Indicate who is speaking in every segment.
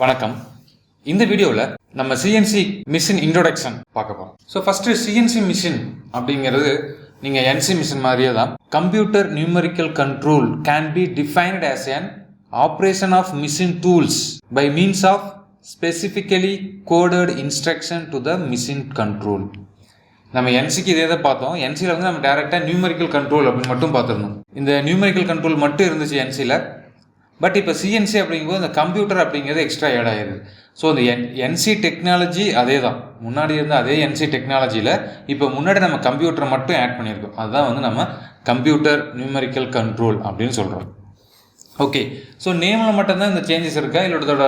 Speaker 1: வணக்கம். இந்த வீடியோவில் நம்ம சிஎன்சி மிஷின் இன்ட்ரோடக்ஷன் பார்க்க போகிறோம். ஸோ ஃபஸ்ட்டு சிஎன்சி மிஷின் அப்படிங்கிறது நீங்கள் என்சி மிஷின் மாதிரியே தான். Computer numerical control can be defined as an operation of machine tools by means of specifically coded instruction to the machine control. நம்ம என்சிக்கு இதே தான் பார்த்தோம். என்சியில் வந்து நம்ம டேரெக்டாக நியூமரிக்கல் கண்ட்ரோல் அப்படின்னு மட்டும் பார்த்துருந்தோம். இந்த நியூமரிக்கல் கண்ட்ரோல் மட்டும் இருந்துச்சு என்சியில். பட் இப்போ சிஎன்சி அப்படிங்கும்போது இந்த கம்ப்யூட்டர் அப்படிங்கிறது எக்ஸ்ட்ரா ஆட் ஆகிடுது. ஸோ இந்த என்சி டெக்னாலஜி அதே தான், முன்னாடி இருந்த அதே என்சி டெக்னாலஜியில் இப்போ முன்னாடி நம்ம கம்ப்யூட்டரை மட்டும் ஆட் பண்ணியிருக்கோம். அதுதான் வந்து நம்ம கம்ப்யூட்டர் நியூமரிக்கல் கண்ட்ரோல் அப்படின்னு சொல்கிறோம். ஓகே, ஸோ நேமில் மட்டும்தான் இந்த சேஞ்சஸ் இருக்கா, இல்லை இதோட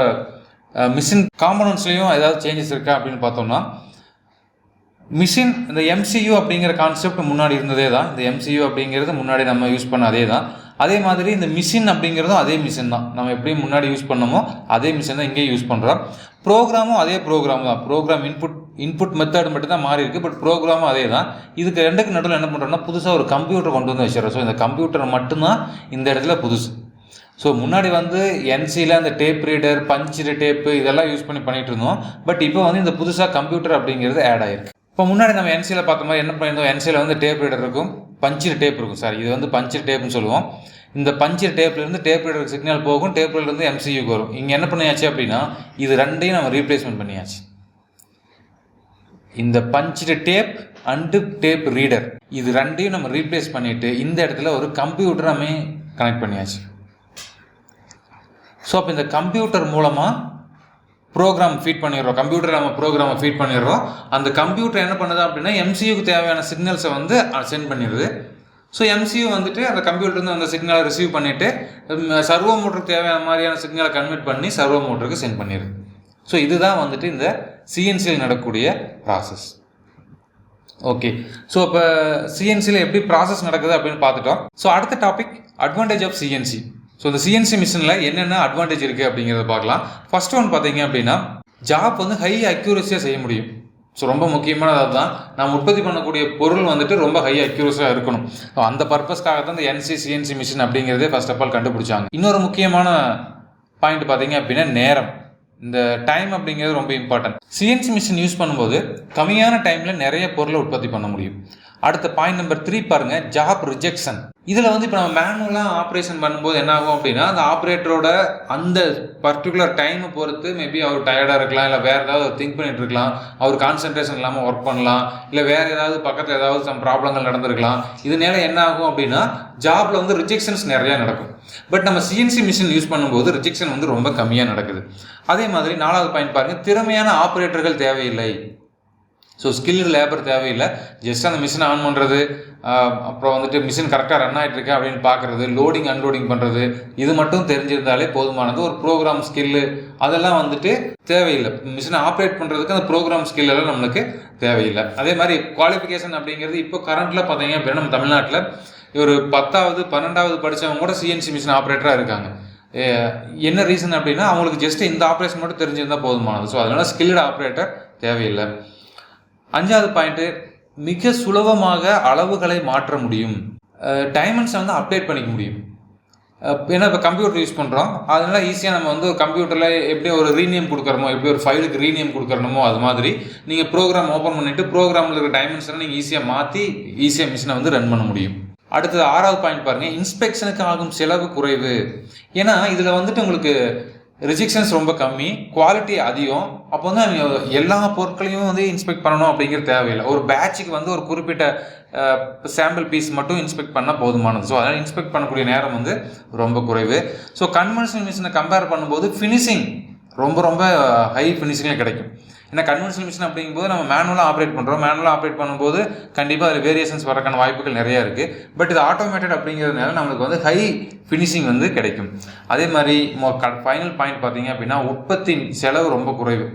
Speaker 1: மிஷின் காம்பனன்ட்ஸ்லேயும் ஏதாவது சேஞ்சஸ் இருக்கா அப்படின்னு பார்த்தோம்னா, மிஷின் இந்த எம்சியூ அப்படிங்கிற கான்செப்ட் முன்னாடி இருந்ததே தான். இந்த எம்சியூ அப்படிங்கிறது முன்னாடி நம்ம யூஸ் பண்ண அதே தான். அதே மாதிரி இந்த மிஷின் அப்படிங்கிறதும் அதே மிஷின் தான். நம்ம எப்படியும் முன்னாடி யூஸ் பண்ணமோ அதே மிஷின் தான் இங்கேயும் யூஸ் பண்ணுறோம். ப்ரோக்ராமும் அதே ப்ரோக்ராம் தான். ப்ரோக்ராம் இன்புட் மெத்தட் மட்டும் தான் மாறி இருக்குது. பட் ப்ரோக்ராமும் அதே தான். இதுக்கு ரெண்டுக்கு நடுவில் என்ன பண்ணுறோம்னா, புதுசாக ஒரு கம்ப்யூட்டர் கொண்டு வந்து வச்சிடறோம். ஸோ இந்த கம்ப்யூட்டர் மட்டும்தான் இந்த இடத்துல புதுசு. ஸோ முன்னாடி வந்து என்சியில் அந்த டேப் ரீடர், பஞ்சு டேப்பு இதெல்லாம் யூஸ் பண்ணிட்டு இருந்தோம். பட் இப்போ வந்து இந்த புதுசாக கம்ப்யூட்டர் அப்படிங்கிறது ஆட் ஆகிருக்கு. இப்போ முன்னாடி நம்ம என்சியில் பார்த்த மாதிரி என்ன பண்ணியிருந்தோம், என்சியில் வந்து டேப் ரீடர் இருக்கும், பஞ்சு டேப் இருக்கும். சார் இது வந்து பஞ்சு டேப்னு சொல்லுவோம். இந்த பஞ்சு டேப்லேருந்து டேப் ரீடருக்கு சிக்னல் போகும், டேப் ரீடர்லேருந்து எம்சியூக்கு வரும். இங்கே என்ன பண்ணியாச்சு அப்படின்னா, இது ரெண்டையும் நம்ம ரீப்ளேஸ்மெண்ட் பண்ணியாச்சு. இந்த பஞ்சு டேப் அண்டு டேப் ரீடர் இது ரெண்டையும் நம்ம ரீப்ளேஸ் பண்ணிவிட்டு இந்த இடத்துல ஒரு கம்ப்யூட்டர் நம்ம கனெக்ட் பண்ணியாச்சு. ஸோ அப்போ இந்த கம்ப்யூட்டர் மூலமாக ப்ரோக்ராம் ஃபீட் பண்ணிடுறோம். கம்ப்யூட்டர் நம்ம ப்ரோக்ராமை ஃபீட் பண்ணிடுறோம். அந்த கம்ப்யூட்டர் என்ன பண்ணுது அப்படின்னா, எம்சியூக்கு தேவையான சிக்னல்ஸை வந்து சென்ட் பண்ணிடுது. ஸோ எம்சியூ வந்துட்டு அந்த கம்ப்யூட்டர் அந்த சிக்னலை ரிசீவ் பண்ணிவிட்டு சர்வோ மோட்டருக்கு தேவையான மாதிரியான சிக்னலை கன்வெர்ட் பண்ணி சர்வோ மோட்டருக்கு சென்ட் பண்ணிடுது. ஸோ இதுதான் வந்துட்டு இந்த சிஎன்சியில் நடக்கக்கூடிய ப்ராசஸ். ஓகே, ஸோ இப்போ சிஎன்சியில் எப்படி ப்ராசஸ் நடக்குது அப்படின்னு பார்த்துட்டோம். ஸோ அடுத்த topic advantage of CNC. So இந்த சிஎன்சி மிஷினில் என்னென்ன அட்வான்டேஜ் இருக்குது அப்படிங்கிறத பார்க்கலாம். ஃபர்ஸ்ட் ஒன் பார்த்தீங்க அப்படின்னா, ஜாப் வந்து ஹை அக்யூரஸியாக செய்ய முடியும். ஸோ ரொம்ப முக்கியமானது அதுதான். நம்ம உற்பத்தி பண்ணக்கூடிய பொருள் வந்துட்டு ரொம்ப ஹை அக்யூரஸியாக இருக்கணும். ஸோ அந்த பர்பஸ்க்காக தான் இந்த என்சி சிஎன்சி மிஷின் அப்படிங்கிறதே ஃபர்ஸ்ட் ஆஃப் ஆல் கண்டுபிடிச்சாங்க. இன்னொரு முக்கியமான பாயிண்ட் பார்த்தீங்க அப்படின்னா நேரம். இந்த டைம் அப்படிங்கிறது ரொம்ப இம்பார்ட்டன்ட். சிஎன்சி மிஷின் யூஸ் பண்ணும்போது கம்மியான டைமில் நிறைய பொருளை உற்பத்தி பண்ண முடியும். அடுத்த பாயிண்ட் நம்பர் 3 பாருங்க, ஜாப் ரிஜெக்ஷன். இதில் வந்து இப்போ நம்ம மேனுவலாக ஆப்ரேஷன் பண்ணும்போது என்ன ஆகும் அப்படின்னா, அந்த ஆப்ரேட்டரோட அந்த பர்டிகுலர் டைமை பொறுத்து மேபி அவர் டயர்டாக இருக்கலாம், இல்லை வேறு ஏதாவது திங்க் பண்ணிட்டு இருக்கலாம், அவர் கான்சன்ட்ரேஷன் இல்லாமல் ஒர்க் பண்ணலாம், இல்லை வேறு ஏதாவது பக்கத்தில் ஏதாவது சம் ப்ராப்ளங்கள் நடந்திருக்கலாம். இதனால என்ன ஆகும் அப்படின்னா, ஜாப்ல வந்து ரிஜெக்ஷன்ஸ் நிறையா நடக்கும். பட் நம்ம சிஎன்சி மிஷின் யூஸ் பண்ணும்போது ரிஜெக்ஷன் வந்து ரொம்ப கம்மியாக நடக்குது. அதே மாதிரி 4வது பாயிண்ட் பாருங்க, திறமையான ஆப்ரேட்டர்கள் தேவையில்லை. ஸோ ஸ்கில்டு லேபர் தேவையில்லை. ஜஸ்ட் அந்த மிஷினை ஆன் பண்ணுறது, அப்புறம் வந்துட்டு மிஷின் கரெக்டாக ரன் ஆகிட்டு இருக்கா அப்படின்னு பார்க்குறது, லோடிங் அன்லோடிங் பண்ணுறது, இது மட்டும் தெரிஞ்சிருந்தாலே போதுமானது. ஒரு ப்ரோக்ராம் ஸ்கில்லு அதெல்லாம் வந்துட்டு தேவையில்லை. மிஷினை ஆப்ரேட் பண்ணுறதுக்கு அந்த ப்ரோக்ராம் ஸ்கில் எல்லாம் நம்மளுக்கு தேவையில்லை. அதே மாதிரி குவாலிஃபிகேஷன் அப்படிங்கிறது இப்போ கரண்ட்டில் பார்த்தீங்க அப்படின்னா, நம்ம தமிழ்நாட்டில் ஒரு 10வது 12வது படித்தவங்க கூட சிஎன்சி மிஷின் ஆப்ரேட்டராக இருக்காங்க. என்ன ரீசன் அப்படின்னா, அவங்களுக்கு ஜஸ்ட் இந்த ஆப்ரேஷன் மட்டும் தெரிஞ்சிருந்தால் போதுமானது. ஸோ அதனால் ஸ்கில்டு ஆப்ரேட்டர் தேவையில்லை. 5வது பாயிண்ட்டு, மிக சுலபமாக அளவுகளை மாற்ற முடியும். டைமென்ஷனை வந்து அப்டேட் பண்ணிக்க முடியும். ஏன்னா இப்போ கம்ப்யூட்டர் யூஸ் பண்ணுறோம், அதனால ஈஸியாக நம்ம வந்து ஒரு கம்ப்யூட்டரில் எப்படி ஒரு ரீநேம் கொடுக்குறோமோ, எப்படி ஒரு ஃபைலுக்கு ரீநேம் கொடுக்குறோமோ, அது மாதிரி நீங்கள் ப்ரோக்ராம் ஓப்பன் பண்ணிவிட்டு ப்ரோக்ராமில் இருக்கிற டைமென்ஷனை நீங்கள் ஈஸியாக மாற்றி ஈஸியாக மிஷினை வந்து ரன் பண்ண முடியும். அடுத்தது 6வது பாயிண்ட் பாருங்கள், இன்ஸ்பெக்ஷனுக்கு ஆகும் செலவு குறைவு. ஏன்னா இதில் வந்துட்டு உங்களுக்கு ரிஜெக்ஷன்ஸ் ரொம்ப கம்மி, குவாலிட்டி அதிகம். அப்போ வந்து எல்லா பொருட்களையும் வந்து இன்ஸ்பெக்ட் பண்ணணும் அப்படிங்கிறது தேவையில்லை. ஒரு பேட்சுக்கு வந்து ஒரு குறிப்பிட்ட சாம்பிள் பீஸ் மட்டும் இன்ஸ்பெக்ட் பண்ணால் போதுமானது. ஸோ அதனால் இன்ஸ்பெக்ட் பண்ணக்கூடிய நேரம் வந்து ரொம்ப குறைவு. ஸோ கன்வென்ஷனல் மிஷினை கம்பேர் பண்ணும்போது ஃபினிஷிங் ரொம்ப ரொம்ப ஹை ஃபினிஷிங்கில் கிடைக்கும். ஏன்னா கன்வென்ஷனல் மிஷின் அப்படிங்கும்போது நம்ம மேனுவலாக ஆப்ரேட் பண்ணுறோம். மேனுவலாக ஆப்ரேட் பண்ணும்போது கண்டிப்பாக அதில் வேரியேஷன்ஸ் வரக்கான வாய்ப்புகள் நிறையா இருக்குது. பட் இது ஆட்டோமேட்டட் அப்படிங்கிறதுனால நம்மளுக்கு வந்து ஹை ஃபினிஷிங் வந்து கிடைக்கும். அதே மாதிரி ஃபைனல் பாயிண்ட் பார்த்தீங்க அப்படின்னா, உற்பத்தி செலவு ரொம்ப குறைவு.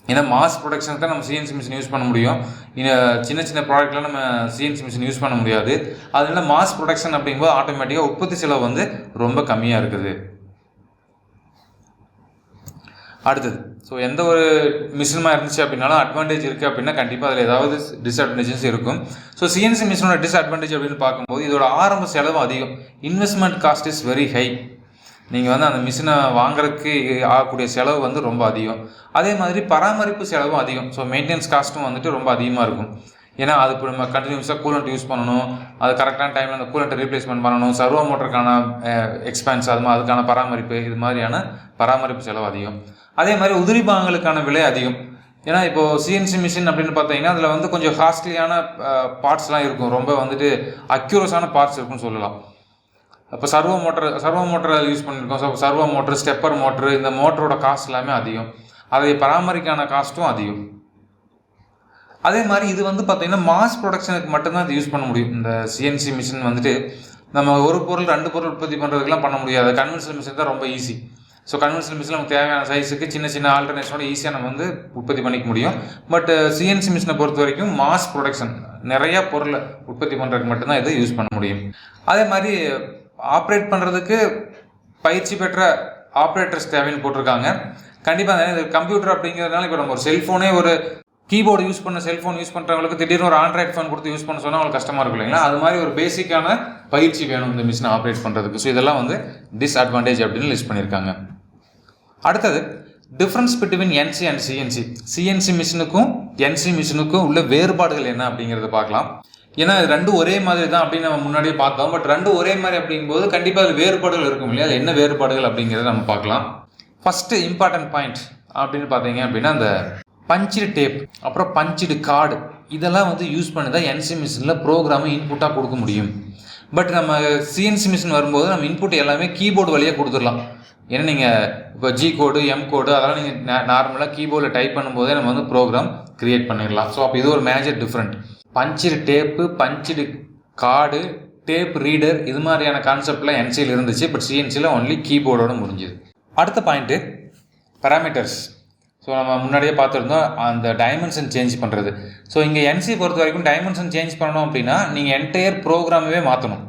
Speaker 1: ஏன்னா மாஸ் ப்ரொடக்ஷனுக்கு தான் நம்ம சிஎன்சி மிஷின் யூஸ் பண்ண முடியும். சின்ன சின்ன ப்ராடக்ட்லாம் நம்ம சிஎன்சி மிஷின் யூஸ் பண்ண முடியாது. அதனால மாஸ் ப்ரொடக்ஷன் அப்படிங்கும்போது ஆட்டோமேட்டிக்காக உற்பத்தி செலவு வந்து ரொம்ப கம்மியாக இருக்குது. அடுத்தது, ஸோ எந்த ஒரு மிஷினுமா இருந்துச்சு அப்படின்னாலும் அட்வான்டேஜ் இருக்குது அப்படின்னா கண்டிப்பாக அதில் ஏதாவது டிஸ்அட்வான்டேஜஸ் இருக்கும். ஸோ சிஎன்சி மிஷினோட டிஸ்அட்வான்டேஜ் அப்படின்னு பார்க்கும்போது, இதோட ஆரம்ப செலவு அதிகம். Investment cost is very high. நீங்கள் வந்து அந்த மிஷினை வாங்குறதுக்கு ஆகக்கூடிய செலவு வந்து ரொம்ப அதிகம். அதே மாதிரி பராமரிப்பு செலவும் அதிகம். ஸோ மெயின்டெனன்ஸ் காஸ்ட்டும் வந்துட்டு ரொம்ப அதிகமாக இருக்கும். ஏன்னா அது இப்போ நம்ம கண்டினியூஸாக கூலண்ட் யூஸ் பண்ணணும், அது கரெக்டான டைமில் அந்த கூலண்ட்டை ரீப்ளேஸ்மெண்ட் பண்ணணும், சர்வோ மோட்டருக்கான எக்ஸ்பென்ஸ், அதுக்கான பராமரிப்பு, இது மாதிரியான பராமரிப்பு செலவு அதிகம். அதே மாதிரி உதிரி பாகங்களுக்கான விலை அதிகம். ஏன்னா இப்போது சிஎன்சி மிஷின் அப்படின்னு பார்த்தீங்கன்னா அதில் வந்து கொஞ்சம் காஸ்ட்லியான பார்ட்ஸ்லாம் இருக்கும், ரொம்ப வந்துட்டு அக்யூரஸான பார்ட்ஸ் இருக்குன்னு சொல்லலாம். இப்போ சர்வோ மோட்டர் யூஸ் பண்ணியிருக்கோம். So servo motor, stepper motor, இந்த மோட்டரோட காஸ்ட் எல்லாமே அதிகம், அதை பராமரிக்கான காஸ்ட்டும் அதிகம். அதே மாதிரி இது வந்து பார்த்திங்கன்னா மாஸ் ப்ரொடக்ஷனுக்கு மட்டும்தான் இது யூஸ் பண்ண முடியும். இந்த சிஎன்சி மிஷின் வந்துட்டு நம்ம ஒரு பொருள் 2 பொருள் உற்பத்தி பண்ணுறதுக்கெலாம் பண்ண முடியாது. கன்வென்ஷனல் மிஷின் தான் ரொம்ப ஈஸி. ஸோ கன்வென்ஷனல் மிஷினில் நமக்கு தேவையான சைஸுக்கு சின்ன ஆல்டர்னேஷனோட ஈஸியாக நம்ம வந்து உற்பத்தி பண்ணிக்க முடியும். பட் சிஎன்சி மிஷினை பொறுத்த வரைக்கும் மாஸ் ப்ரொடக்ஷன், நிறையா பொருளை உற்பத்தி பண்ணுறதுக்கு மட்டும்தான் இதை யூஸ் பண்ண முடியும். அதே மாதிரி ஆப்ரேட் பண்ணுறதுக்கு பயிற்சி பெற்ற ஆப்ரேட்டர்ஸ் தேவைன்னு போட்டிருக்காங்க. கண்டிப்பாக இது கம்ப்யூட்டர் அப்படிங்கிறதுனால இப்போ நம்ம ஒரு செல்ஃபோனே, ஒரு கீபோர்டு யூஸ் பண்ண செல்ஃபோன் யூஸ் பண்ணுறவங்களுக்கு திடீர்னு ஒரு ஆண்ட்ராய்ட் ஃபோன் கொடுத்து யூஸ் பண்ண சொன்னால் அவங்களுக்கு கஷ்டமாக இருக்கும் இல்லைங்களா? அது மாதிரி ஒரு பேசிக்கான பயிற்சி வேணும் இந்த மிஷினை ஆப்ரேட் பண்ணுறதுக்கு. ஸோ இதெல்லாம் வந்து டிஸ்அட்வான்டேஜ் அப்படின்னு லிஸ்ட் பண்ணியிருக்காங்க. அடுத்தது difference between NC and CNC. CNC மிஷினுக்கும் என்சி மிஷினுக்கும் உள்ள வேறுபாடுகள் என்ன அப்படிங்கிறத பார்க்கலாம். ஏன்னா இது ரெண்டும் ஒரே மாதிரி தான் அப்படின்னு நம்ம முன்னாடியே பார்த்தோம். பட் ரெண்டும் ஒரே மாதிரி அப்படிங்கும்போது கண்டிப்பாக அது வேறுபாடுகள் இருக்கும் இல்லையா? அது என்ன வேறுபாடுகள் அப்படிங்கிறத நம்ம பார்க்கலாம். ஃபஸ்ட்டு இம்பார்ட்டன்ட் பாயிண்ட் அப்படின்னு பார்த்தீங்க அப்படின்னா அந்த பஞ்சு டேப், அப்புறம் பஞ்சு கார்டு, இதெல்லாம் வந்து யூஸ் பண்ணி தான் என்சி மிஷினில் ப்ரோக்ராமை இன்புட்டாக கொடுக்க முடியும். பட் நம்ம சிஎன்சி மிஷின் வரும்போது நம்ம இன்புட் எல்லாமே கீபோர்டு வழியாக கொடுத்துடலாம். ஏன்னா நீங்கள் இப்போ ஜி கோடு, எம் கோடு அதெல்லாம் நீங்கள் நார்மலாக கீபோர்டில் டைப் பண்ணும்போதே நம்ம வந்து ப்ரோக்ராம் க்ரியேட் பண்ணிடலாம். ஸோ அப்போ இது ஒரு மேஜர் டிஃப்ரெண்ட். பஞ்சு டேப்பு, பஞ்சு கார்டு, டேப் ரீடர், இது மாதிரியான கான்செப்ட்லாம் என்சியில் இருந்துச்சு. பட் சிஎன்சியில் ஒன்லி கீபோர்டோடு முடிஞ்சுது. அடுத்த பாயிண்ட்டு பேராமீட்டர்ஸ். ஸோ நம்ம முன்னாடியே பார்த்துருந்தோம் அந்த டைமென்ஷன் சேஞ்ச் பண்ணுறது. ஸோ இங்கே என்சி பொறுத்த வரைக்கும் டைமென்ஷன் சேஞ்ச் பண்ணணும் அப்படின்னா நீங்கள் என்டையர் ப்ரோக்ராமவே மாற்றணும்.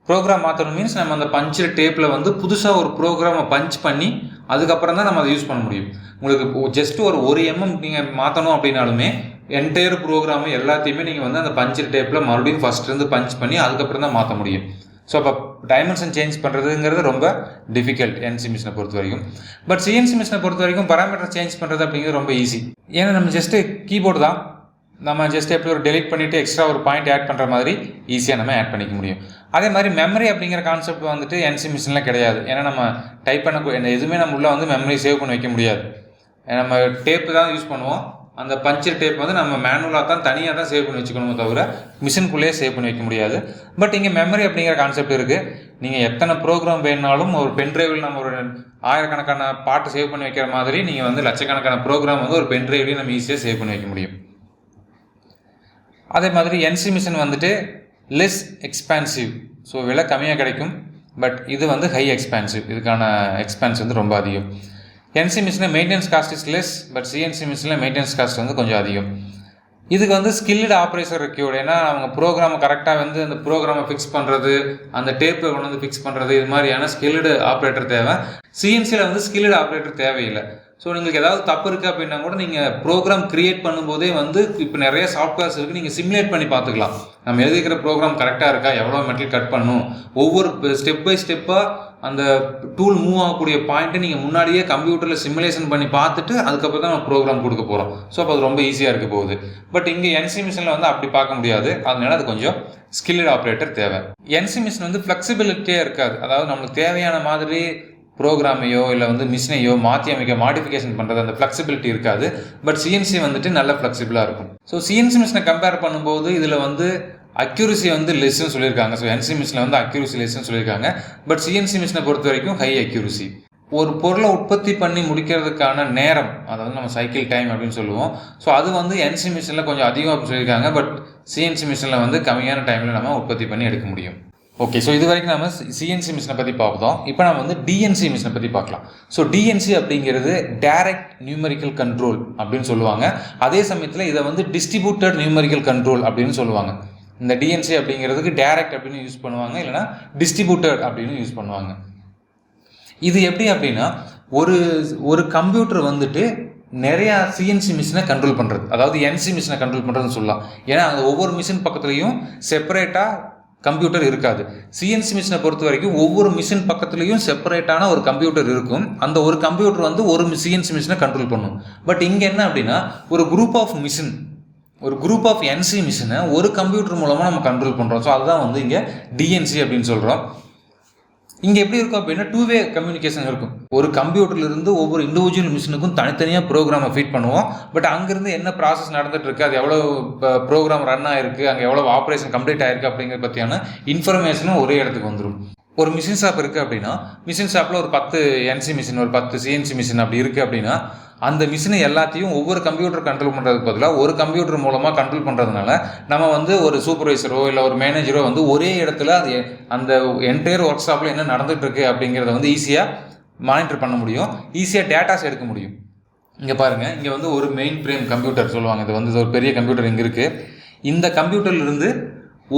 Speaker 1: ப்ரோக்ராம் மாற்றணும் மீன்ஸ் நம்ம அந்த பஞ்சு டேப்பில் வந்து புதுசாக ஒரு ப்ரோக்ராமை பஞ்ச் பண்ணி அதுக்கப்புறம் தான் நம்ம அதை யூஸ் பண்ண முடியும். உங்களுக்கு ஜஸ்ட் ஒரு எம்எம் நீங்கள் மாற்றணும் அப்படின்னாலுமே என்டையர் ப்ரோக்ராமு எல்லாத்தையுமே நீங்கள் வந்து அந்த பஞ்சு டேப்பில் மறுபடியும் ஃபஸ்ட்லேருந்து பஞ்ச் பண்ணி அதுக்கப்புறம் தான் மாற்ற முடியும். ஸோ அப்போ டைமென்ஷன் சேஞ்ச் பண்ணுறதுங்கிறது ரொம்ப டிஃபிகல்ட் என்சி மிஷினை பொறுத்த வரைக்கும். பட் சிஎன்சி மிஷினை பொறுத்த வரைக்கும் பராமீட்டர் சேஞ்ச் பண்ணுறது அப்படிங்கிறது ரொம்ப ஈஸி. ஏன்னா நம்ம ஜஸ்ட்டு கீபோர்டு தான், நம்ம ஜஸ்ட் எப்படி ஒரு டெலிட் பண்ணிவிட்டு எக்ஸ்ட்ரா ஒரு பாயிண்ட் ஆட் பண்ணுற மாதிரி ஈஸியாக நம்ம ஆட் பண்ணிக்க முடியும். அதே மாதிரி மெமரி அப்படிங்கிற கான்செப்ட் வந்துட்டு என்சி மிஷினில் கிடையாது. ஏன்னா நம்ம டைப் பண்ண எதுவுமே நம்ம உள்ளே வந்து மெமரி சேவ் பண்ணி வைக்க முடியாது. நம்ம டேப்பு தான் யூஸ் பண்ணுவோம். அந்த பஞ்சர் டேப் வந்து நம்ம மேனுவலாக தான் தனியாக தான் சேவ் பண்ணி வச்சுக்கணுமே தவிர மிஷினுக்குள்ளேயே சேவ் பண்ணி வைக்க முடியாது. பட் இங்கே மெமரி அப்படிங்கிற கான்செப்ட் இருக்குது. நீங்கள் எத்தனை ப்ரோக்ராம் வேணுனாலும் ஒரு பென்ட்ரைவில் நம்ம ஒரு 1000கணக்கான பாட்டு சேவ் பண்ணி வைக்கிற மாதிரி நீங்கள் வந்து லட்சக்கணக்கான ப்ரோக்ராம் வந்து ஒரு பென்ட்ரைவ்லையும் நம்ம ஈஸியாக சேவ் பண்ணி வைக்க முடியும். அதே மாதிரி என்சி மிஷின் வந்துட்டு லெஸ் எக்ஸ்பான்சிவ். ஸோ விலை கம்மியாக கிடைக்கும். பட் இது வந்து ஹை எக்ஸ்பான்சிவ். இதுக்கான எக்ஸ்பென்ஸ் வந்து ரொம்ப அதிகம். என்சி மிஷினில் maintenance cost is less. But CNC மிஷினில் மெயின்டெனன்ஸ் காஸ்ட் வந்து கொஞ்சம் அதிகம். இதுக்கு வந்து ஸ்கில்டு ஆப்ரேட்டர் ரெக்யூர்டு. ஏன்னா அவங்க ப்ரோக்ராமை கரெக்டாக வந்து அந்த ப்ரோக்ராமை ஃபிக்ஸ் பண்ணுறது, அந்த டேப்பை கொண்டு வந்து ஃபிக்ஸ் பண்ணுறது, இது மாதிரியான ஸ்கில்டு ஆப்ரேட்டர் தேவை. சிஎன்சியில் வந்து ஸ்கில்டு ஆப்ரேட்டர் தேவையில்லை. ஸோ உங்களுக்கு ஏதாவது தப்பு இருக்குது அப்படின்னா கூட நீங்கள் ப்ரோக்ராம் க்ரியேட் பண்ணும்போதே வந்து இப்போ நிறைய சாஃப்ட்வேர்ஸ் இருக்குது, நீங்கள் சிமுலேட் பண்ணி பார்த்துக்கலாம். நம்ம எழுதிக்கிற ப்ரோக்ராம் கரெக்டாக இருக்கா, எவ்வளோ மெட்டீரியல் கட் பண்ணணும், ஒவ்வொரு ஸ்டெப் பை ஸ்டெப்பாக அந்த டூல் மூவ் ஆகக்கூடிய பாயிண்ட்டை நீங்கள் முன்னாடியே கம்ப்யூட்டரில் சிமுலேஷன் பண்ணி பார்த்துட்டு அதுக்கப்புறம் தான் நம்ம ப்ரோக்ராம் கொடுக்க போகிறோம். ஸோ அப்போ அது ரொம்ப ஈஸியாக இருக்க போகுது. பட் இங்கே என்சி மிஷினில் வந்து அப்படி பார்க்க முடியாது. அதனால அது கொஞ்சம் ஸ்கில்டு ஆப்ரேட்டர் தேவை. என்சி மிஷின் வந்து ஃப்ளெக்சிபிலிட்டியாக இருக்காது. அதாவது நம்மளுக்கு தேவையான மாதிரி ப்ரோக்ராமையோ இல்லை வந்து மிஷினையோ மாற்றி அமைக்க மாடிஃபிகேஷன் பண்ணுறது அந்த ஃப்ளெக்சிபிலிட்டி இருக்காது. பட் சிஎன்சி வந்துட்டு நல்ல ஃப்ளெக்சிபிளாக இருக்கும். ஸோ சிஎன்சி மிஷினை கம்பேர் பண்ணும்போது இதில் வந்து அக்யூரசி வந்து லெஸ்ன்னு சொல்லியிருக்காங்க. ஸோ என்சி மிஷினில் வந்து அக்யூரசி லெஸ்ன்னு சொல்லியிருக்காங்க. பட் சிஎன்சி மிஷினை பொறுத்த வரைக்கும் ஹை அக்யூரசி. ஒரு பொருளை உற்பத்தி பண்ணி முடிக்கிறதுக்கான நேரம், அதாவது நம்ம சைக்கிள் டைம் அப்படின்னு சொல்லுவோம். ஸோ அது வந்து என்சி மிஷினில் கொஞ்சம் அதிகமாக சொல்லியிருக்காங்க. பட் சிஎன்சி மிஷினில் வந்து கம்மியான டைமில் நம்ம உற்பத்தி பண்ணி எடுக்க முடியும். ஓகே, ஸோ இது வரைக்கும் நம்ம சிஎன்சி மிஷினை பற்றி பார்த்தோம். இப்போ நம்ம வந்து டிஎன்சி மிஷினை பற்றி பார்க்கலாம். ஸோ டிஎன்சி அப்படிங்கிறது டைரக்ட் நியூமெரிக்கல் கண்ட்ரோல் அப்படின்னு சொல்லுவாங்க. அதே சமயத்தில் இதை வந்து டிஸ்ட்ரிபியூட்டட் நியூமெரிக்கல் கண்ட்ரோல் அப்படின்னு சொல்லுவாங்க. இந்த டிஎன்சி அப்படிங்கிறதுக்கு டைரக்ட் அப்படின்னு யூஸ் பண்ணுவாங்க, இல்லைனா டிஸ்ட்ரிபியூட்டட் அப்படின்னு யூஸ் பண்ணுவாங்க. இது எப்படி அப்படின்னா ஒரு கம்ப்யூட்டர் வந்துட்டு நிறையா சிஎன்சி மிஷினை கண்ட்ரோல் பண்ணுறது, அதாவது என்சி மிஷினை கண்ட்ரோல் பண்ணுறதுன்னு சொல்லலாம். ஏன்னா அது ஒவ்வொரு மிஷின் பக்கத்துலையும் செப்பரேட்டாக கம்ப்யூட்டர் இருக்காது. சிஎன்சி மிஷினை பொறுத்த வரைக்கும் ஒவ்வொரு மிஷின் பக்கத்துலேயும் செப்பரேட்டான ஒரு கம்ப்யூட்டர் இருக்கும். அந்த ஒரு கம்ப்யூட்டர் வந்து ஒரு சிஎன்சி மிஷினை கண்ட்ரோல் பண்ணும். பட் இங்கே என்ன அப்படின்னா ஒரு குரூப் ஆஃப் என்சி மிஷினை ஒரு கம்ப்யூட்டர் மூலமாக நம்ம கண்ட்ரோல் பண்ணுறோம். ஸோ அதுதான் வந்து இங்கே டிஎன்சி அப்படின்னு சொல்கிறோம். இங்கே எப்படி இருக்கும் அப்படின்னா 2-வே கம்யூனிகேஷன் இருக்கும். ஒரு கம்ப்யூட்டர்லேருந்து ஒவ்வொரு இண்டிவிஜுவல் மிஷினுக்கும் தனித்தனியாக ப்ரோக்ராமை ஃபீட் பண்ணுவோம். பட் அங்கேருந்து என்ன ப்ராசஸ் நடந்துட்டு இருக்கு, அது எவ்வளோ ப்ரோக்ராம் ரன் ஆயிருக்கு, அங்கே எவ்வளோ ஆப்ரேஷன் கம்ப்ளீட் ஆயிருக்கு அப்படிங்கிறத பற்றியான இன்ஃபர்மேஷனும் ஒரே இடத்துக்கு வந்துடும். ஒரு மிஷின் ஷாப் இருக்குது அப்படின்னா மிஷின் ஷாப்பில் ஒரு 10 என்சி மிஷின், ஒரு 10 சிஎன்சி மிஷின் அப்படி இருக்குது அப்படின்னா அந்த மிஷினை எல்லாத்தையும் ஒவ்வொரு கம்ப்யூட்டர் கண்ட்ரோல் பண்ணுறதுக்கு பதிலாக ஒரு கம்ப்யூட்டர் மூலமாக கண்ட்ரோல் பண்ணுறதுனால நம்ம வந்து ஒரு சூப்பர்வைசரோ இல்லை ஒரு மேனேஜரோ வந்து ஒரே இடத்துல அது அந்த என்டையர் ஒர்க் ஷாப்பில் என்ன நடந்துகிட்டு இருக்கு அப்படிங்கிறத வந்து ஈஸியாக மானிட்டர் பண்ண முடியும், ஈஸியாக டேட்டாஸ் எடுக்க முடியும். இங்கே பாருங்கள், இங்கே வந்து ஒரு மெயின் ஃப்ரேம் கம்ப்யூட்டர் சொல்லுவாங்க. இது வந்து ஒரு பெரிய கம்ப்யூட்டர் இங்கே இருக்குது. இந்த கம்ப்யூட்டர்லேருந்து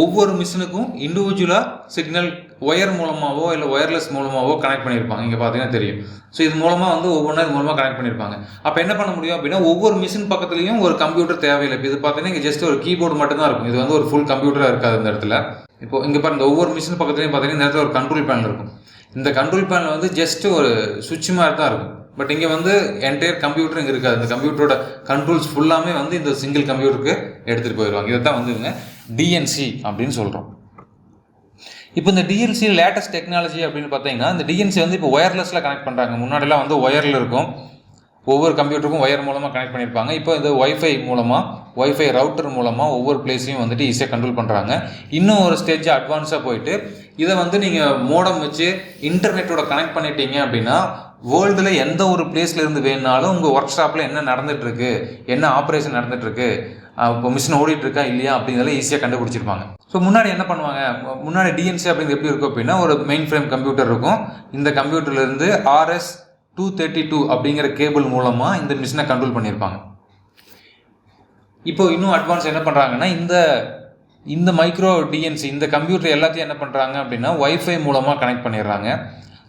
Speaker 1: ஒவ்வொரு மிஷினுக்கும் இண்டிவிஜுவலாக சிக்னல் ஒயர் மூலமாகவோ இல்லை ஒயர்லெஸ் மூலமாகவோ கனெக்ட் பண்ணியிருப்பாங்க. இங்கே பார்த்தீங்கன்னா தெரியும். ஸோ இது மூலமாக வந்து ஒவ்வொன்றா இது மூலமாக கனெக்ட் பண்ணியிருப்பாங்க. அப்போ என்ன பண்ண முடியும் அப்படின்னா ஒவ்வொரு மிஷின் பக்கத்துலையும் ஒரு கம்ப்யூட்டர் தேவையில்லை. இப்போ இது பார்த்தீங்கன்னா இங்கே ஜஸ்ட் ஒரு கீபோர்டு மட்டும்தான் இருக்கும். இது வந்து ஒரு ஃபுல் கம்ப்யூட்டராக இருக்காது இந்த இடத்துல. இப்போ இங்கே பாருங்க, ஒவ்வொரு மிஷின் பக்கத்துலையும் பார்த்தீங்கன்னா இந்த இடத்துல ஒரு கண்ட்ரோல் பேனல் இருக்கும். இந்த கண்ட்ரோல் பேனல் வந்து ஜஸ்ட் ஒரு சுவிட்ச் மாதிரி தான் இருக்கும். பட் இங்கே வந்து என்டையர் கம்ப்யூட்டர் இங்கே இருக்காது. இந்த கம்ப்யூட்டரோட கண்ட்ரோல்ஸ் ஃபுல்லாமே வந்து இந்த சிங்கிள் கம்ப்யூட்டருக்கு எடுத்துகிட்டு போயிடுவாங்க. இதை தான் வந்து இவங்க டிஎன்சி அப்படின்னு சொல்கிறோம். இப்போ இந்த டிஎன்சி லேட்டஸ்ட் டெக்னாலஜி அப்படின்னு பார்த்தீங்கன்னா இந்த டிஎன்சி வந்து இப்போ ஒயர்லெஸில் கனெக்ட் பண்ணுறாங்க. முன்னாடிலாம் வந்து ஒயரில் இருக்கும், ஒவ்வொரு கம்ப்யூட்டருக்கும் ஒயர் மூலமாக கனெக்ட் பண்ணியிருப்பாங்க. இப்போ இந்த ஒய்ஃபை ரவுட்டர் மூலமாக ஒவ்வொரு பிளேஸையும் வந்துட்டு ஈஸியாக கண்ட்ரோல் பண்ணுறாங்க. இன்னும் ஒரு ஸ்டேஜ் அட்வான்ஸாக போயிட்டு இதை வந்து நீங்கள் மோடம் வச்சு இன்டர்நெட்டோட கனெக்ட் பண்ணிட்டீங்க அப்படின்னா வேர்ல்டில் எந்த ஒரு பிளேஸில் இருந்து வேணுனாலும் உங்கள் ஒர்க் ஷாப்பில் என்ன நடந்துகிட்ருக்கு, என்ன ஆப்ரேஷன் நடந்துகிட்ருக்கு, இப்போ மிஷின் ஓடிட்டுருக்கா இல்லையா அப்படிங்கிறத ஈஸியாக கண்டுபிடிச்சிருப்பாங்க. ஸோ முன்னாடி என்ன பண்ணுவாங்க, முன்னாடி டிஎன்சி அப்படிங்கிறது எப்படி இருக்கும் அப்படின்னா ஒரு மெயின் ஃப்ரேம் கம்ப்யூட்டர் இருக்கும். இந்த கம்ப்யூட்டர்லேருந்து RS-232 அப்படிங்கிற கேபிள் மூலமாக இந்த மிஷினை கண்ட்ரோல் பண்ணியிருப்பாங்க. இப்போ இன்னும் அட்வான்ஸ் என்ன பண்ணுறாங்கன்னா இந்த மைக்ரோ டிஎன்சி இந்த கம்ப்யூட்டர் எல்லாத்தையும் என்ன பண்ணுறாங்க அப்படின்னா ஒய்ஃபை மூலமாக கனெக்ட் பண்ணிடுறாங்க.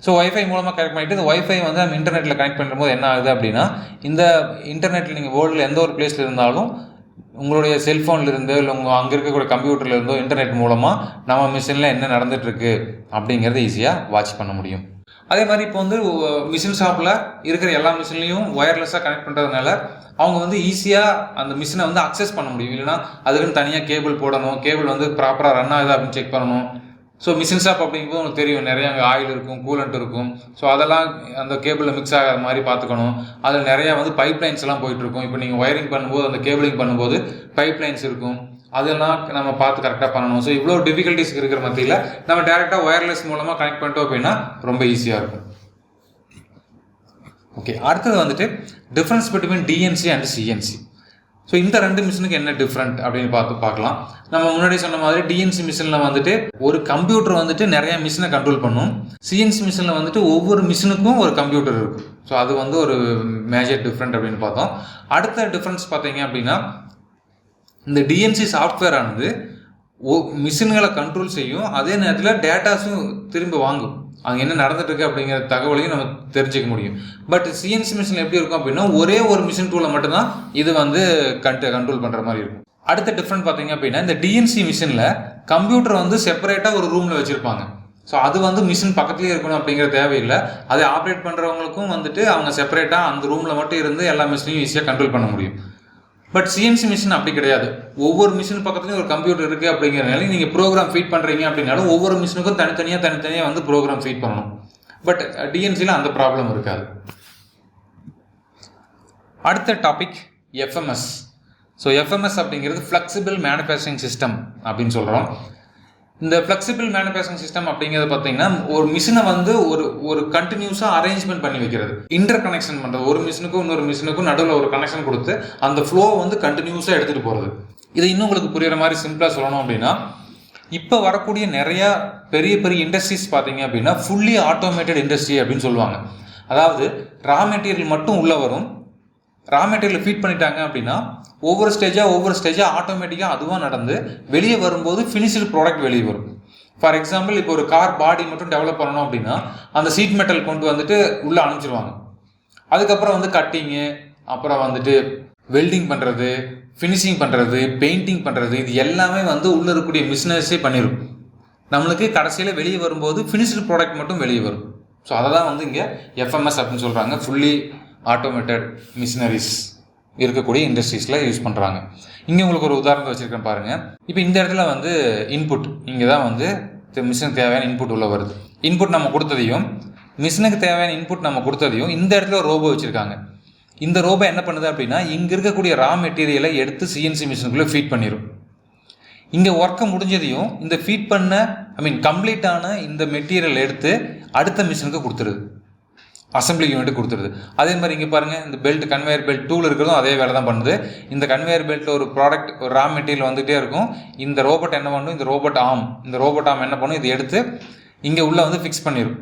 Speaker 1: ஸோ ஒய்ஃபை மூலமாக கனெக்ட் பண்ணிவிட்டு இந்த ஒய்ஃபை வந்து நம்ம இன்டர்நெட்டில் கனெக்ட் பண்ணும்போது என்ன ஆகுது அப்படின்னா இந்த இன்டர்நெட்டில் நீங்கள் வேர்ல்டில் எந்த ஒரு பிளேஸில் இருந்தாலும் உங்களுடைய செல்ஃபோன்லேருந்து இல்லை அங்கே இருக்கக்கூடிய கம்ப்யூட்டர்லேருந்தோ இன்டர்நெட் மூலமாக நம்ம மிஷினில் என்ன நடந்துகிட்ருக்கு அப்படிங்கிறத ஈஸியாக வாட்ச் பண்ண முடியும். அதே மாதிரி இப்போ வந்து மிஷின் ஷாப்பில் இருக்கிற எல்லா மிஷின்லையும் ஒயர்லெஸ்ஸாக கனெக்ட் பண்ணுறதுனால அவங்க வந்து ஈஸியாக அந்த மிஷினை வந்து அக்சஸ் பண்ண முடியும். இல்லைனா அதுக்குன்னு தனியாக கேபிள் போடணும், கேபிள் வந்து ப்ராப்பராக ரன் ஆகுது அப்படின்னு செக் பண்ணணும். ஸோ மிஷின் ஷாப் அப்படிங்கும்போது உங்களுக்கு தெரியும் நிறையா அங்கே ஆயில் இருக்கும், கூலண்ட் இருக்கும். ஸோ அதெல்லாம் அந்த கேபிளில் மிக்ஸ் ஆகாத மாதிரி பார்த்துக்கணும். அதில் நிறையா வந்து பைப் லைன்ஸ் எல்லாம் போயிட்டுருக்கும். இப்போ நீங்கள் ஒயரிங் பண்ணும்போது அந்த கேபிளிங் பண்ணும்போது பைப் லைன்ஸ் இருக்கும், அதெல்லாம் நம்ம பார்த்து கரெக்டாக பண்ணணும். ஸோ இவ்வளோ டிஃபிகல்ட்டிஸ் இருக்கிற மத்தியில் நம்ம டேரெக்டாக ஒயர்லெஸ் மூலமாக கனெக்ட் பண்ணிட்டோம் அப்படின்னா ரொம்ப ஈஸியாக இருக்கும். ஓகே, அடுத்தது வந்துட்டு difference between DNC and CNC. So இந்த ரெண்டு மிஷினுக்கு என்ன டிஃப்ரெண்ட் அப்படின்னு பார்க்கலாம். நம்ம முன்னாடி சொன்ன மாதிரி டிஎன்சி மிஷினில் வந்துட்டு ஒரு கம்ப்யூட்டர் வந்துட்டு நிறைய மிஷினை கண்ட்ரோல் பண்ணும். சிஎன்சி மிஷினில் வந்துட்டு ஒவ்வொரு மிஷினுக்கும் ஒரு கம்ப்யூட்டர் இருக்கும். ஸோ அது வந்து ஒரு மேஜர் டிஃப்ரெண்ட் அப்படின்னு பார்த்தோம். அடுத்த டிஃப்ரென்ஸ் பார்த்தீங்க அப்படின்னா இந்த டிஎன்சி சாஃப்ட்வேர் ஆனது மிஷின்களை கண்ட்ரோல் செய்யும், அதே நேரத்தில் டேட்டாஸும் திரும்ப வாங்கும். அங்கே என்ன நடந்துட்டு இருக்கு அப்படிங்கிற தகவலையும் நம்ம தெரிஞ்சுக்க முடியும். பட் சிஎன்சி மிஷின் எப்படி இருக்கும் அப்படின்னா ஒரே ஒரு மிஷின் டூலை மட்டும்தான் இது வந்து கண்ட்ரோல் பண்ணுற மாதிரி இருக்கும். அடுத்த டிஃப்ரெண்ட் பார்த்தீங்க அப்படின்னா இந்த டிஎன்சி மிஷினில் கம்ப்யூட்டர் வந்து செப்பரேட்டாக ஒரு ரூமில் வச்சுருப்பாங்க. ஸோ அது வந்து மிஷின் பக்கத்துலேயே இருக்கணும் அப்படிங்கிற தேவையில்லை. அதை ஆப்ரேட் பண்ணுறவங்களுக்கும் வந்துட்டு அவங்க செப்பரேட்டாக அந்த ரூமில் மட்டும் இருந்து எல்லா மிஷினையும் ஈஸியாக கண்ட்ரோல் பண்ண முடியும். பட் சிஎன்சி மிஷின் அப்படி கிடையாது. ஒவ்வொரு மிஷின் பக்கத்துலையும் ஒரு கம்ப்யூட்டர் இருக்குது அப்படிங்கிறனால நீங்கள் ப்ரோக்ராம் ஃபீட் பண்ணுறீங்க அப்படின்னாலும் ஒவ்வொரு மிஷினுக்கும் தனித்தனியாக வந்து ப்ரோக்ராம் ஃபீட் பண்ணணும். பட் டிஎன்சியில் அந்த ப்ராப்ளம் இருக்காது. அடுத்த டாபிக் எஃப்எம்எஸ். ஸோ எஃப்எம்எஸ் அப்படிங்கிறது ஃப்ளெக்சிபிள் மேனுஃபேக்சரிங் சிஸ்டம் அப்படின்னு சொல்கிறோம். இந்த ஃப்ளெக்சிபிள் மேனுஃபேக்சரிங் சிஸ்டம் அப்படிங்கிறது பார்த்தீங்கன்னா ஒரு மிஷினை வந்து ஒரு கண்டினியூஸாக அரேஞ்ச்மெண்ட் பண்ணி வைக்கிறது, இன்டர் கனெக்ஷன் பண்ணுறது. ஒரு மிஷினுக்கும் இன்னொரு மிஷினுக்கும் நடுவில் ஒரு கனெக்ஷன் கொடுத்து அந்த ஃப்ளோ வந்து கண்டினியூஸாக எடுத்துகிட்டு போகிறது. இதை இன்னும் உங்களுக்கு புரியுற மாதிரி சிம்பிளாக சொல்லணும் அப்படின்னா இப்போ வரக்கூடிய நிறையா பெரிய இண்டஸ்ட்ரீஸ் பார்த்தீங்க அப்படின்னா ஃபுல்லி ஆட்டோமேட்டட் இண்டஸ்ட்ரி அப்படின்னு சொல்லுவாங்க. அதாவது ரா மெட்டீரியல் மட்டும் உள்ளே வரும், ரா மெட்டீரியல் ஃபீட் பண்ணிட்டாங்க அப்படின்னா ஒவ்வொரு ஸ்டேஜாக ஆட்டோமேட்டிக்காக அதுவாக நடந்து வெளியே வரும்போது ஃபினிஷ்டு ப்ராடக்ட் வெளியே வரும். ஃபார் எக்ஸாம்பிள் இப்போ ஒரு கார் பாடி மட்டும் டெவலப் பண்ணணும் அப்படின்னா அந்த சீட் மெட்டல் கொண்டு வந்துட்டு உள்ளே அனுப்பிச்சிடுவாங்க. அதுக்கப்புறம் வந்து கட்டிங்கு, அப்புறம் வந்துட்டு வெல்டிங் பண்ணுறது, ஃபினிஷிங் பண்ணுறது, பெயிண்டிங் பண்ணுறது, இது எல்லாமே வந்து உள்ளே இருக்கக்கூடிய மிஷினரிஸே பண்ணிடும். நம்மளுக்கு கடைசியில் வெளியே வரும்போது ஃபினிஷ்டு ப்ராடக்ட் மட்டும் வெளியே வரும். ஸோ அதை தான் வந்து இங்கே எஃப்எம்எஸ் அப்படின்னு சொல்கிறாங்க. ஃபுல்லி ஆட்டோமேட்டட் மிஷினரிஸ் இருக்கக்கூடிய இண்டஸ்ட்ரீஸில் யூஸ் பண்ணுறாங்க. இங்கே உங்களுக்கு ஒரு உதாரணத்தை வச்சுருக்கேன் பாருங்கள். இப்போ இந்த இடத்துல வந்து இன்புட், இங்கே தான் வந்து மிஷினுக்கு தேவையான இன்புட் உள்ள வருது. இன்புட் நம்ம கொடுத்ததையும் மிஷினுக்கு தேவையான இன்புட் நம்ம கொடுத்ததையும் இந்த இடத்துல ஒரு ரோபோ வச்சுருக்காங்க. இந்த ரோபோ என்ன பண்ணுது அப்படின்னா இங்கே இருக்கக்கூடிய ரா மெட்டீரியலை எடுத்து சிஎன்சி மிஷினுக்குள்ளே ஃபீட் பண்ணிடும். இங்கே ஒர்க்கை முடிஞ்சதையும் இந்த ஃபீட் பண்ண கம்ப்ளீட்டான இந்த மெட்டீரியல் எடுத்து அடுத்த மிஷினுக்கு கொடுத்துருது, அசம்பிளி யூனிட் கொடுத்துருது. அதே மாதிரி இங்கே பாருங்கள், இந்த பெல்ட் கன்வேயர் பெல்ட் டூல் இருக்கிறதும் அதே வேலை தான் பண்ணுது. இந்த கன்வேயர் பெல்ட்டில் ஒரு ப்ராடக்ட், ஒரு ரா மெட்டீரியல் வந்துகிட்டே இருக்கும். இந்த ரோபோட் என்ன பண்ணும், இந்த ரோபோட் ஆம் என்ன பண்ணும், இதை எடுத்து இங்கே உள்ளே வந்து ஃபிக்ஸ் பண்ணிடும்.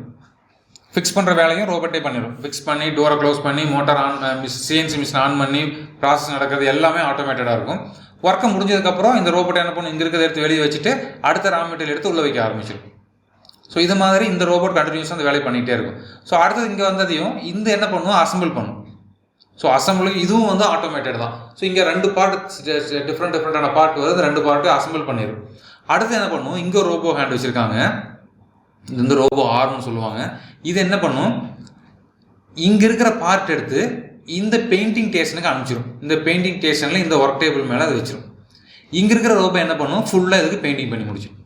Speaker 1: ஃபிக்ஸ் பண்ணுற வேலையும் ரோபோட்டே பண்ணிடும். ஃபிக்ஸ் பண்ணி டோரை க்ளோஸ் பண்ணி மோட்டார் சிஎன்சி மிஷின் ஆன் பண்ணி ப்ராசஸ் நடக்கிறது எல்லாமே ஆட்டோமேட்டடாக இருக்கும். ஒர்க்கை முடிஞ்சதுக்கப்புறம் இந்த ரோபோட் என்ன பண்ணும், இங்கே இருக்கிறத எடுத்து வெளியே வச்சுட்டு அடுத்த ரா மெட்டீரியல் எடுத்து உள்ளே வைக்க ஆரம்பிச்சிடும். ஸோ இது மாதிரி இந்த ரோபோட் கண்டினியூஸாக அந்த வேலையை பண்ணிகிட்டே இருக்கும். ஸோ அடுத்தது இங்கே வந்ததையும் இந்த என்ன பண்ணும், அசம்பிள் பண்ணும். ஸோ அசம்பிள் இதுவும் வந்து ஆட்டோமேட்டட் தான். ஸோ இங்கே 2 பார்ட் டிஃப்ரெண்டான பார்ட் வருது, 2 பார்ட்டு அசம்பிள் பண்ணிடும். அடுத்து என்ன பண்ணும், இங்கே ஒரு ரோபோ ஹேண்ட் வச்சுருக்காங்க, இது வந்து ரோபோ ஆர்ம்னு சொல்லுவாங்க. இது என்ன பண்ணும், இங்கே இருக்கிற பார்ட் எடுத்து இந்த பெயிண்டிங் ஸ்டேஷனுக்கு அனுப்பிச்சிடும். இந்த பெயிண்டிங் ஸ்டேஷனில் இந்த ஒர்க் டேபிள் மேலே அதை வச்சிடும். இங்கே இருக்கிற ரோபோ என்ன பண்ணும், ஃபுல்லாக இதுக்கு பெயிண்டிங் பண்ணி முடிச்சிடும்.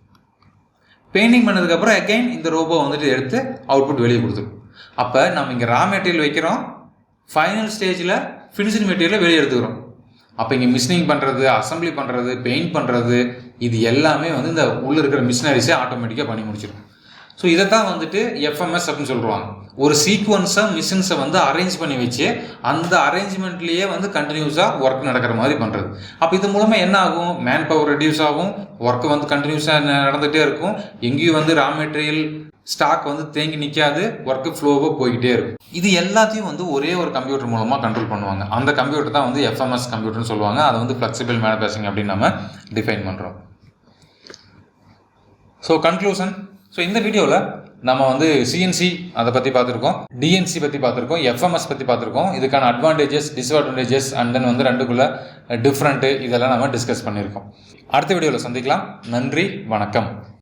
Speaker 1: பெயிண்டிங் பண்ணதுக்கப்புறம் அகைன் இந்த ரோபோ வந்துட்டு எடுத்து அவுட்புட் வெளியே கொடுத்துரும். அப்போ நம்ம இங்கே ரா மெட்டீரியல் வைக்கிறோம், ஃபைனல் ஸ்டேஜில் ஃபினிஷ்டு மெட்டீரியலை வெளியே எடுத்துக்கிறோம். அப்போ இங்கே மிஷினிங் பண்ணுறது, அசம்பிளி பண்ணுறது, பெயிண்ட் பண்ணுறது, இது எல்லாமே வந்து இந்த உள்ளே இருக்கிற மிஷினரிஸே ஆட்டோமேட்டிக்காக பண்ணி முடிச்சிடும். ஸோ இதை தான் வந்துட்டு எஃப்எம்எஸ் அப்படின்னு சொல்லுவாங்க. ஒரு சீக்வன்ஸாக மிஷின்ஸை வந்து அரேஞ்ச் பண்ணி வச்சு அந்த அரேஞ்ச்மெண்ட்லேயே வந்து கண்டினியூஸாக ஒர்க் நடக்கிற மாதிரி பண்ணுறது. அப்போ இது மூலமாக என்ன ஆகும், மேன் பவர் ரெடியூஸ் ஆகும், ஒர்க்கு வந்து கண்டினியூஸாக நடந்துகிட்டே இருக்கும். எங்கேயும் வந்து ரா மெட்டீரியல் ஸ்டாக் வந்து தேங்கி நிற்காது, ஒர்க்கு ஃப்ளோவாக போய்கிட்டே இருக்கும். இது எல்லாத்தையும் வந்து ஒரே ஒரு கம்ப்யூட்டர் மூலமாக கண்ட்ரோல் பண்ணுவாங்க. அந்த கம்ப்யூட்டர் தான் வந்து எஃப்எம்எஸ் கம்ப்யூட்டர்னு சொல்லுவாங்க. அதை வந்து ஃப்ளெக்சிபிள் மேனுஃபேக்சரிங் அப்படின்னு நம்ம டிஃபைன் பண்ணுறோம். ஸோ கன்க்ளூஷன், ஸோ இந்த வீடியோவில் நம்ம வந்து சிஎன்சி அதை பற்றி பார்த்துருக்கோம், டிஎன்சி பற்றி பார்த்துருக்கோம், எஃப்எம்எஸ் பற்றி பார்த்துருக்கோம். இதுக்கான அட்வான்டேஜஸ், டிஸ்அட்வான்டேஜஸ் அண்ட் தென் வந்து ரெண்டுக்குள்ள டிஃப்ரெண்ட்டு இதெல்லாம் நம்ம டிஸ்கஸ் பண்ணியிருக்கோம். அடுத்த வீடியோவில் சந்திக்கலாம். நன்றி, வணக்கம்.